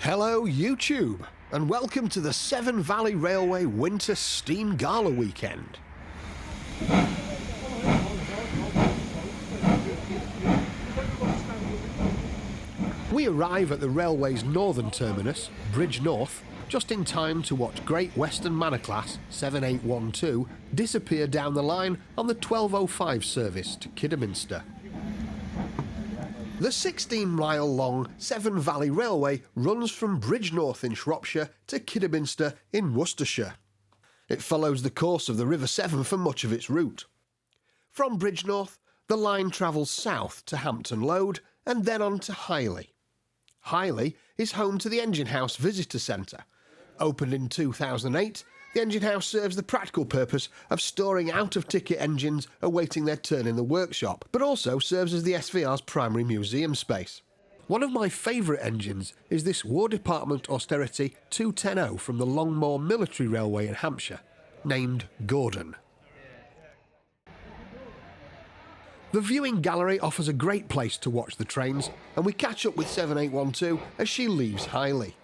Hello YouTube, and welcome to the Severn Valley Railway Winter Steam Gala weekend. We arrive at the railway's northern terminus, Bridge North, just in time to watch Great Western Manor Class 7812 disappear down the line on the 12:05 service to Kidderminster. The 16-mile-long Severn Valley Railway runs from Bridge North in Shropshire to Kidderminster in Worcestershire. It follows the course of the River Severn for much of its route. From Bridge North, the line travels south to Hampton Load and then on to Highley. Highley is home to the Engine House Visitor Centre. Opened in 2008, the engine house serves the practical purpose of storing out-of-ticket engines awaiting their turn in the workshop, but also serves as the SVR's primary museum space. One of my favourite engines is this War Department Austerity 210 from the Longmoor Military Railway in Hampshire, named Gordon. The viewing gallery offers a great place to watch the trains, and we catch up with 7812 as she leaves Highley.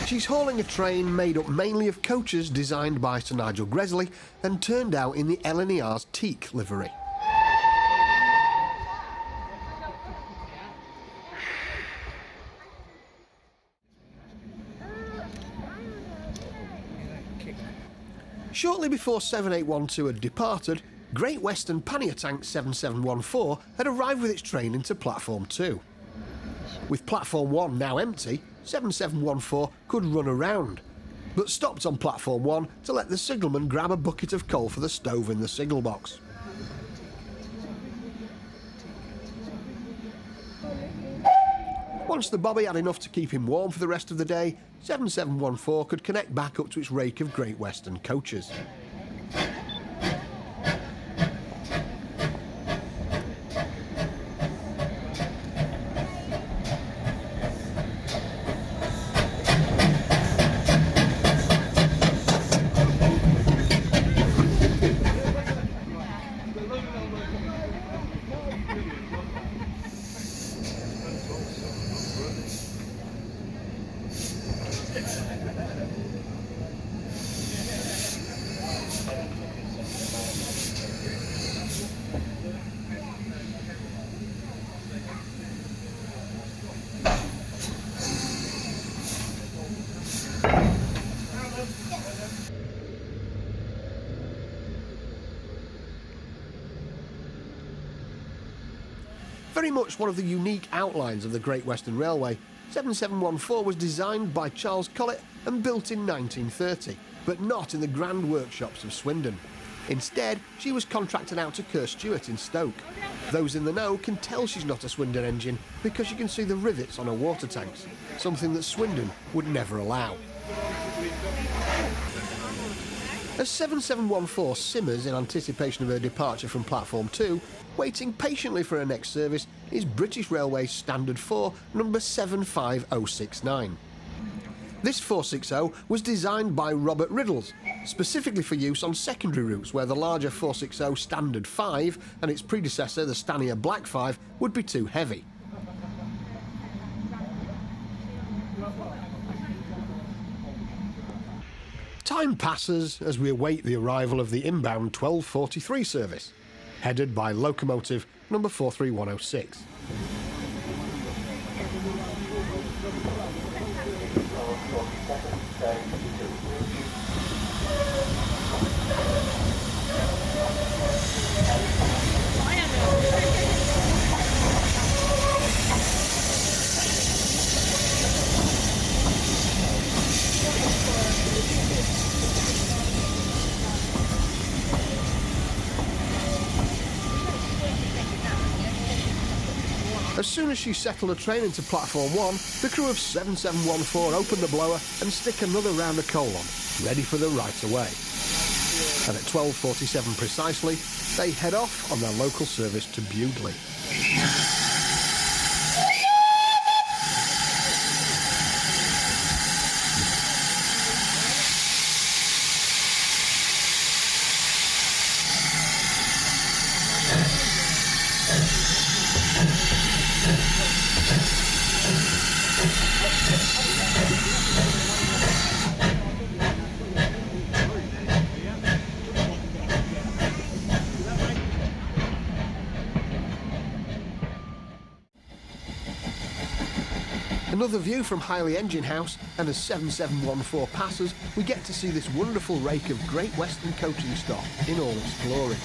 She's hauling a train made up mainly of coaches designed by Sir Nigel Gresley and turned out in the LNER's teak livery. Shortly before 7812 had departed, Great Western Pannier Tank 7714 had arrived with its train into Platform 2. With Platform 1 now empty, 7714 could run around, but stopped on Platform 1 to let the signalman grab a bucket of coal for the stove in the signal box. Once the bobby had enough to keep him warm for the rest of the day, 7714 could connect back up to its rake of Great Western coaches. Very much one of the unique outlines of the Great Western Railway, 7714 was designed by Charles Collett and built in 1930, but not in the grand workshops of Swindon. Instead, she was contracted out to Kerr Stewart in Stoke. Those in the know can tell she's not a Swindon engine because you can see the rivets on her water tanks, something that Swindon would never allow. As 7714 simmers in anticipation of her departure from Platform 2, waiting patiently for her next service is British Railways Standard 4 number 75069. This 460 was designed by Robert Riddles, specifically for use on secondary routes where the larger 460 Standard 5 and its predecessor, the Stanier Black 5, would be too heavy. Time passes as we await the arrival of the inbound 1243 service, headed by locomotive number 43106. As soon as she settled a train into Platform 1, the crew of 7714 open the blower and stick another round of coal on, ready for the right away. And at 12:47 precisely, they head off on their local service to Bewdley. Another view from Highley Engine House, and as 7714 passes, we get to see this wonderful rake of Great Western coaching stock in all its glory.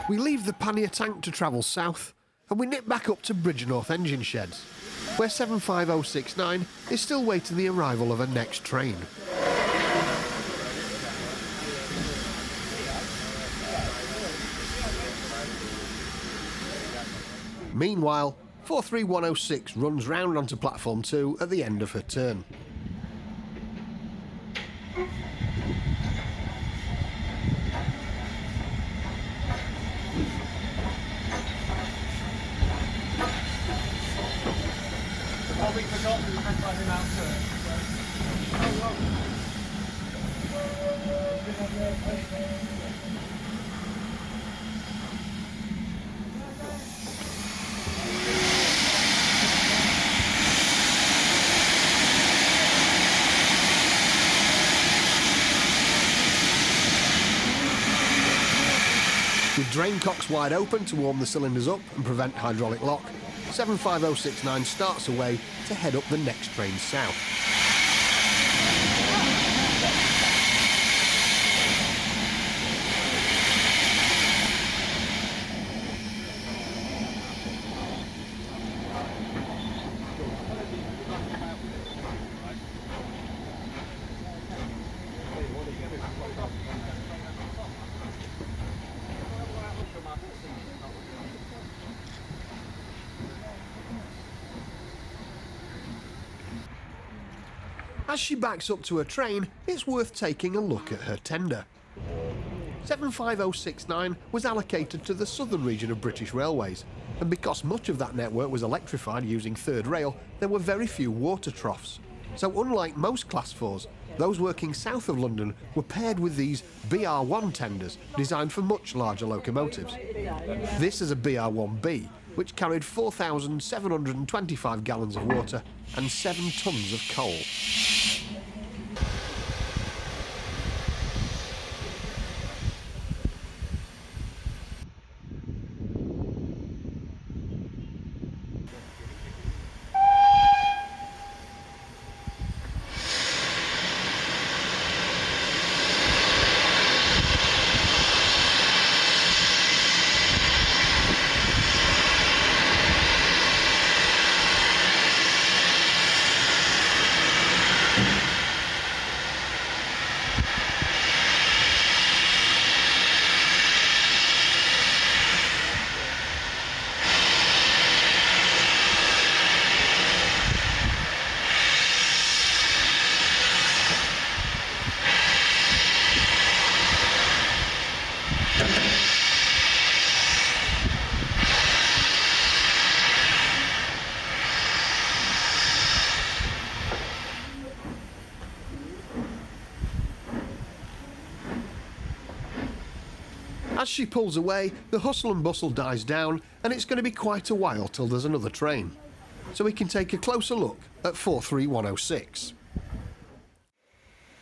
We leave the Pannier Tank to travel south, and we nip back up to Bridgnorth engine sheds, where 75069 is still waiting the arrival of her next train. Meanwhile, 43106 runs round onto platform 2 at the end of her turn. With drain cocks wide open to warm the cylinders up and prevent hydraulic lock, 75069 starts away to head up the next train south. As she backs up to her train, it's worth taking a look at her tender. 75069 was allocated to the southern region of British Railways, and because much of that network was electrified using third rail, there were very few water troughs. So unlike most Class 4s, those working south of London were paired with these BR1 tenders designed for much larger locomotives. This is a BR1B, which carried 4,725 gallons of water and 7 tonnes of coal. As she pulls away, the hustle and bustle dies down, and it's going to be quite a while till there's another train. So we can take a closer look at 43106.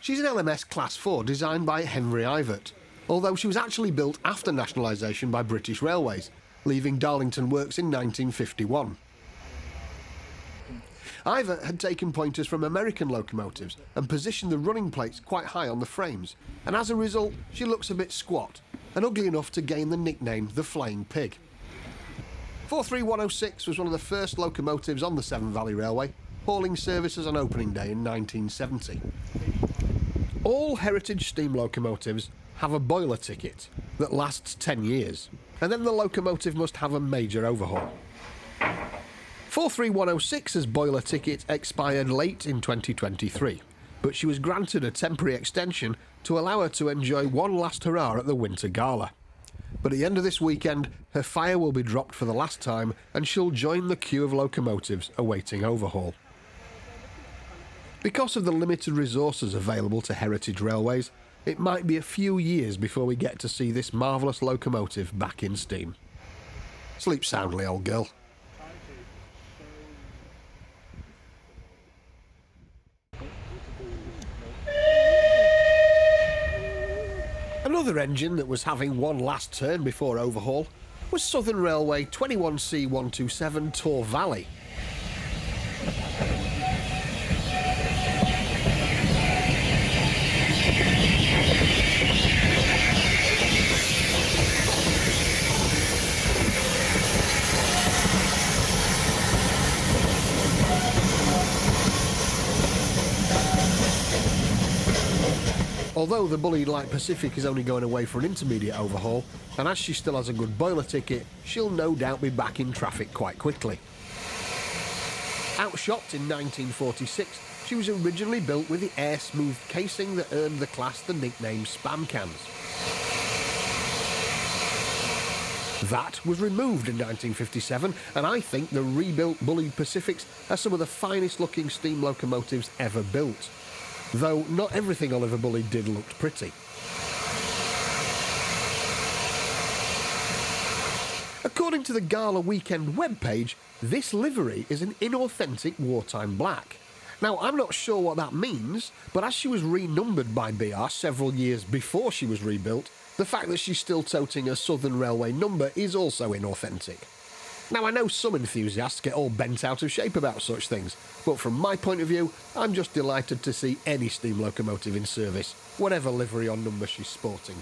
She's an LMS Class 4 designed by Henry Ivatt, although she was actually built after nationalisation by British Railways, leaving Darlington Works in 1951. Ivatt had taken pointers from American locomotives and positioned the running plates quite high on the frames, and as a result she looks a bit squat and ugly enough to gain the nickname the Flying Pig. 43106 was one of the first locomotives on the Severn Valley Railway, hauling services on opening day in 1970. All heritage steam locomotives have a boiler ticket that lasts 10 years, and then the locomotive must have a major overhaul. 43106's boiler ticket expired late in 2023, but she was granted a temporary extension to allow her to enjoy one last hurrah at the Winter Gala. But at the end of this weekend, her fire will be dropped for the last time and she'll join the queue of locomotives awaiting overhaul. Because of the limited resources available to heritage railways, it might be a few years before we get to see this marvellous locomotive back in steam. Sleep soundly, old girl. Another engine that was having one last turn before overhaul was Southern Railway 21C127 Tor Valley. Although the Bullied Light Pacific is only going away for an intermediate overhaul, and as she still has a good boiler ticket, she'll no doubt be back in traffic quite quickly. Outshopped in 1946, she was originally built with the air-smoothed casing that earned the class the nickname Spam Cans. That was removed in 1957, and I think the rebuilt Bullied Pacifics are some of the finest looking steam locomotives ever built. Though not everything Oliver Bullied did looked pretty. According to the Gala Weekend webpage, this livery is an inauthentic wartime black. Now, I'm not sure what that means, but as she was renumbered by BR several years before she was rebuilt, the fact that she's still toting a Southern Railway number is also inauthentic. Now, I know some enthusiasts get all bent out of shape about such things, but from my point of view, I'm just delighted to see any steam locomotive in service, whatever livery or number she's sporting.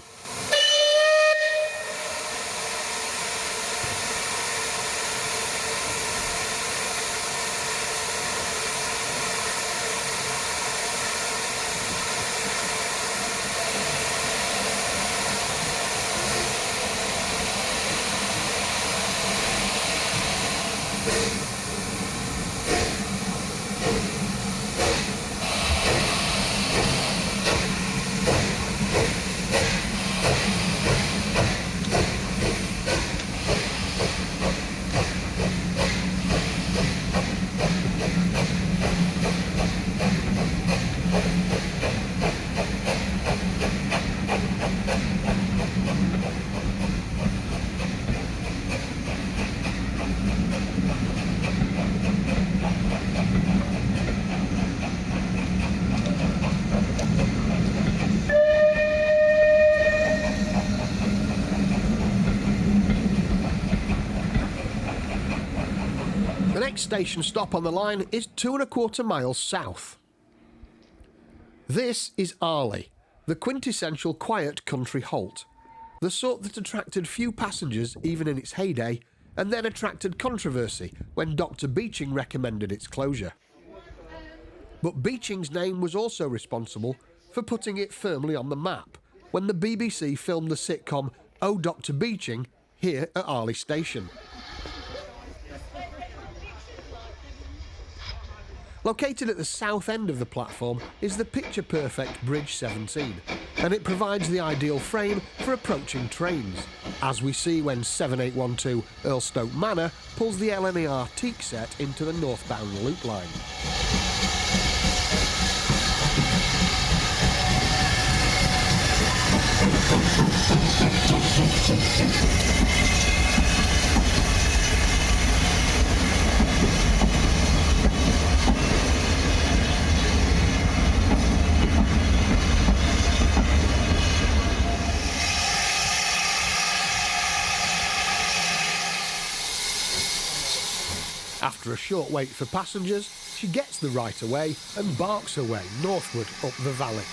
The next station stop on the line is 2¼ miles south. This is Arley, the quintessential quiet country halt, the sort that attracted few passengers even in its heyday, and then attracted controversy when Dr. Beeching recommended its closure. But Beeching's name was also responsible for putting it firmly on the map when the BBC filmed the sitcom Oh Dr. Beeching here at Arley Station. Located at the south end of the platform is the picture-perfect Bridge 17, and it provides the ideal frame for approaching trains, as we see when 7812 Erlestoke Manor pulls the LNER teak set into the northbound loop line. After a short wait for passengers, she gets the right of way and barks her way northward up the valley.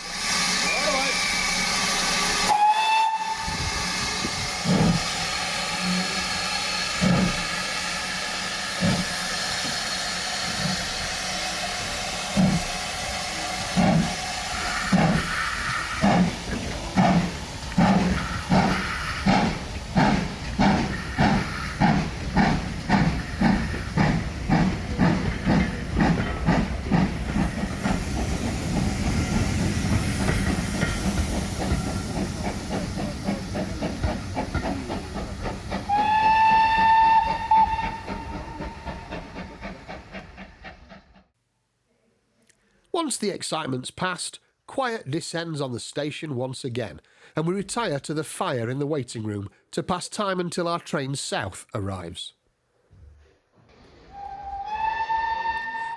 Once the excitement's passed, quiet descends on the station once again, and we retire to the fire in the waiting room to pass time until our train south arrives.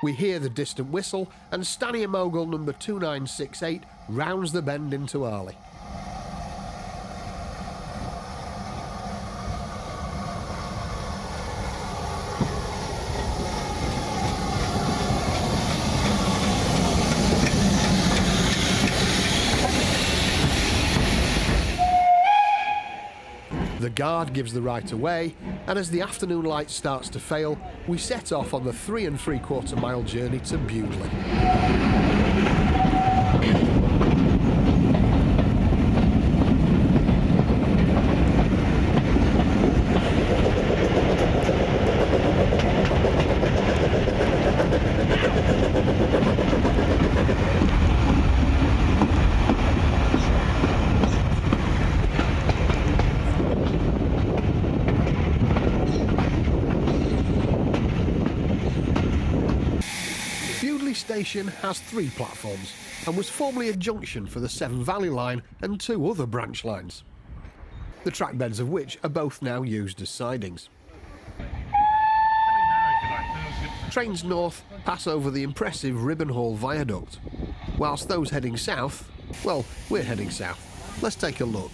We hear the distant whistle, and Stanier Mogul number 2968 rounds the bend into Arley. The guard gives the right of way, and as the afternoon light starts to fail, we set off on the 3 3/4 mile journey to Bewdley. Station has 3 platforms and was formerly a junction for the Severn Valley line and 2 other branch lines, the track beds of which are both now used as sidings. Trains north pass over the impressive Ribbon Viaduct, whilst those heading south, well, we're heading south. Let's take a look.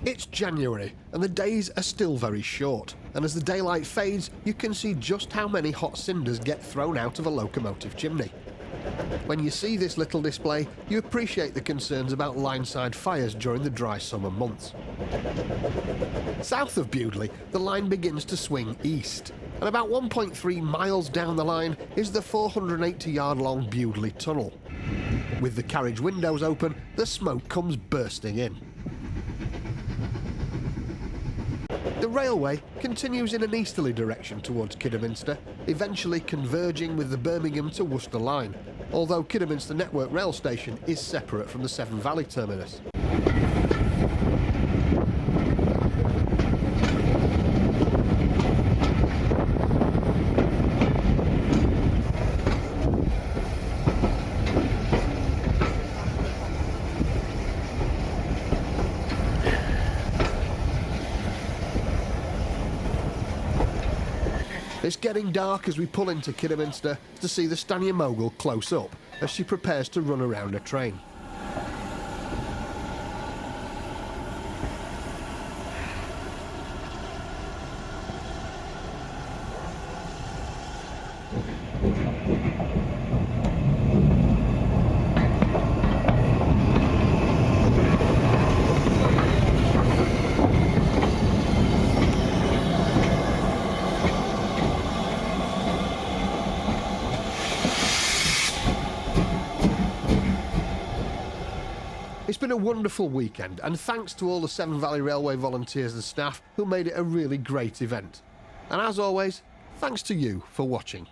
It's January and the days are still very short, and as the daylight fades you can see just how many hot cinders get thrown out of a locomotive chimney. When you see this little display, you appreciate the concerns about line-side fires during the dry summer months. South of Bewdley, the line begins to swing east, and about 1.3 miles down the line is the 480-yard-long Bewdley Tunnel. With the carriage windows open, the smoke comes bursting in. The railway continues in an easterly direction towards Kidderminster, eventually converging with the Birmingham to Worcester line, although Kidderminster Network Rail Station is separate from the Severn Valley terminus. It's getting dark as we pull into Kidderminster to see the Stanier Mogul close up as she prepares to run around a train. It's been a wonderful weekend, and thanks to all the Severn Valley Railway volunteers and staff who made it a really great event. And as always, thanks to you for watching.